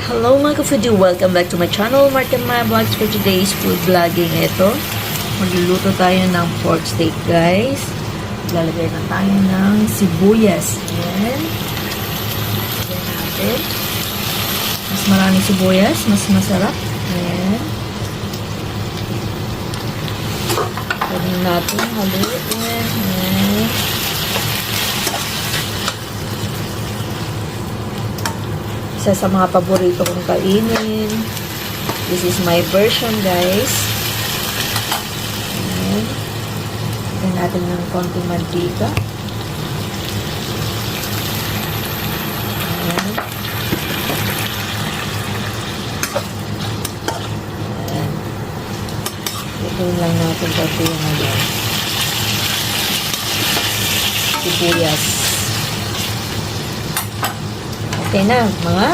Hello mga ka-foodie! Welcome back to my channel, Martin Ma Vlogs, for today's food vlogging. Ito, magluluto tayo ng pork steak, guys. Lalagay na tayo ng sibuyas. Ayan. Lagyan natin. Mas maraming sibuyas, mas masarap. Ayan. Lagyan natin, haluin. Ayan. Isa sa mga paborito kong kainin. This is my version, guys. Ayan. Lagyan natin ng konting mantika. Ayan. Ayan. Lagyan lang natin konti yung sibuyas. Okay na, mga